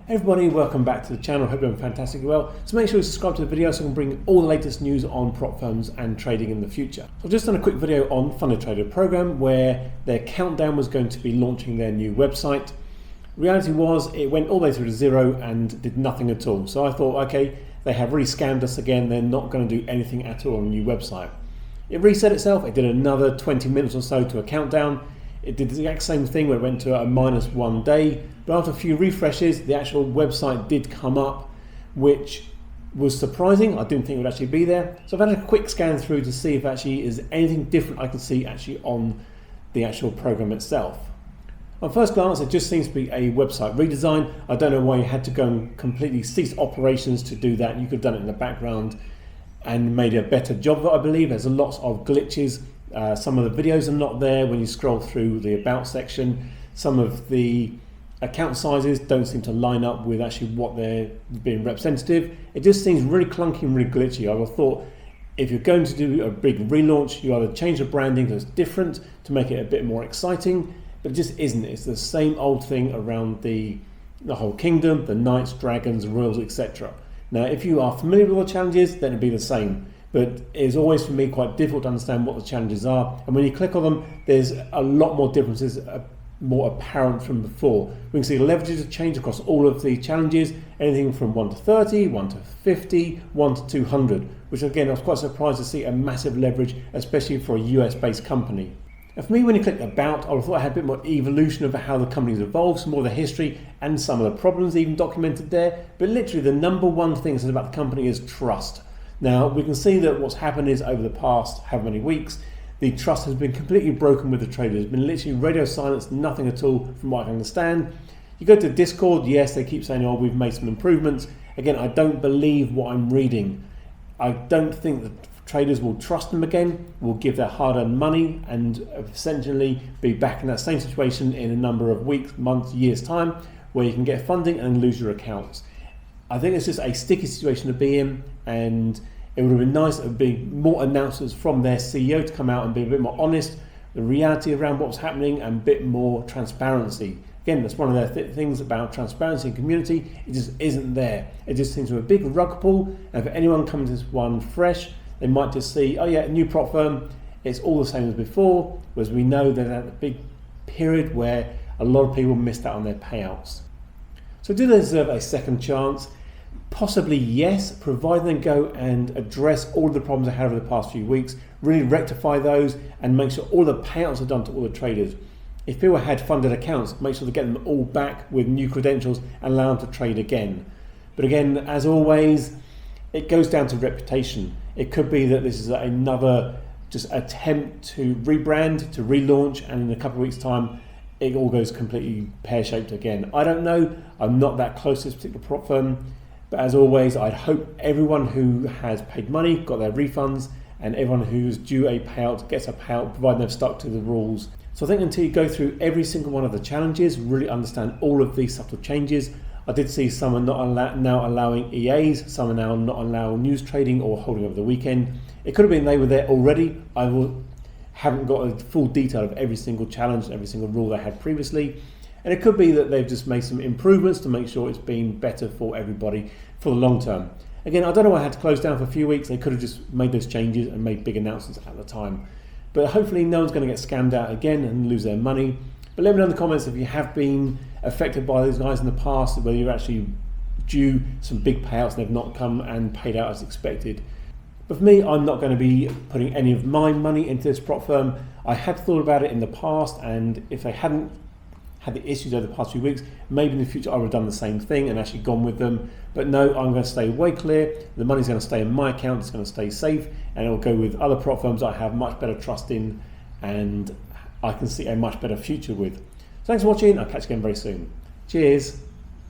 Hey everybody, welcome back to the channel. Hope you're doing fantastically well. So make sure you subscribe to the video so I can bring all the latest news on prop firms and trading in the future. So I've just done a quick video on Funded Trader program where their countdown was going to be launching their new website. Reality was it went all the way through to zero and did nothing at all. So I thought, okay, they have really scammed us again. They're not going to do anything at all on a new website. It reset itself. It did another 20 minutes or so to a countdown. It did the exact same thing where it went to a -1 day, but after a few refreshes, the actual website did come up, which was surprising. I didn't think it would actually be there. So I've had a quick scan through to see if actually is anything different I can see actually on the actual program itself. On first glance, it just seems to be a website redesign. I don't know why you had to go and completely cease operations to do that. You could have done it in the background and made a better job of it, I believe. There's lots of glitches. Some of the videos are not there when you scroll through the about section. Some of the account sizes don't seem to line up with actually what they're being representative. It just seems really clunky and really glitchy. I would have thought if you're going to do a big relaunch, you either change the branding that's different to make it a bit more exciting, but it just isn't. It's the same old thing around the whole kingdom, the knights, dragons, royals, etc. Now, if you are familiar with all the challenges, then it'd be the same. But it's always for me quite difficult to understand what the challenges are. And when you click on them, there's a lot more differences more apparent from before. We can see the leverages have changed across all of the challenges, anything from 1 to 30, 1 to 50, 1 to 200, which again, I was quite surprised to see a massive leverage, especially for a US-based company. And for me, when you click about, I thought I had a bit more evolution of how the company's evolved, some more of the history and some of the problems even documented there. But literally the number one thing that says about the company is trust. Now, we can see that what's happened is over the past however many weeks, the trust has been completely broken with the traders. There's been literally radio silence, nothing at all from what I can understand. You go to Discord, yes, they keep saying, oh, we've made some improvements. Again, I don't believe what I'm reading. I don't think that traders will trust them again, will give their hard-earned money and essentially be back in that same situation in a number of weeks, months, years' time, where you can get funding and lose your accounts. I think it's just a sticky situation to be in, and it would have been nice to be more announcements from their CEO to come out and be a bit more honest, the reality around what's happening, and a bit more transparency. Again, that's one of their things about transparency and community. It just isn't there. It just seems to be a big rug pull, and for anyone coming to this one fresh, they might just see, oh yeah, a new prop firm, it's all the same as before, whereas we know that at a big period where a lot of people missed out on their payouts. So do they deserve a second chance? Possibly yes, provided they go and address all the problems they had over the past few weeks, really rectify those and make sure all the payouts are done to all the traders. If people had funded accounts, make sure they get them all back with new credentials and allow them to trade again. But again, as always, it goes down to reputation. It could be that this is another just attempt to rebrand, to relaunch, and in a couple of weeks' time, it all goes completely pear-shaped again. I don't know. I'm not that close to this particular prop firm. But as always, I'd hope everyone who has paid money got their refunds, and everyone who's due a payout gets a payout, provided they've stuck to the rules. So I think until you go through every single one of the challenges, really understand all of these subtle changes. I did see some are now allowing EAs, some are now not allowing news trading or holding over the weekend. It could have been they were there already. Haven't got a full detail of every single challenge and every single rule they had previously. And it could be that they've just made some improvements to make sure it's been better for everybody for the long term. Again, I don't know why I had to close down for a few weeks. They could have just made those changes and made big announcements at the time. But hopefully no one's going to get scammed out again and lose their money. But let me know in the comments if you have been affected by these guys in the past, whether you're actually due some big payouts and they've not come and paid out as expected. But for me, I'm not going to be putting any of my money into this prop firm. I had thought about it in the past, and if they hadn't had the issues over the past few weeks, maybe in the future I would have done the same thing and actually gone with them. But no, I'm going to stay way clear. The money's going to stay in my account, it's going to stay safe, and it will go with other prop firms I have much better trust in and I can see a much better future with. So thanks for watching. I'll catch you again very soon. Cheers.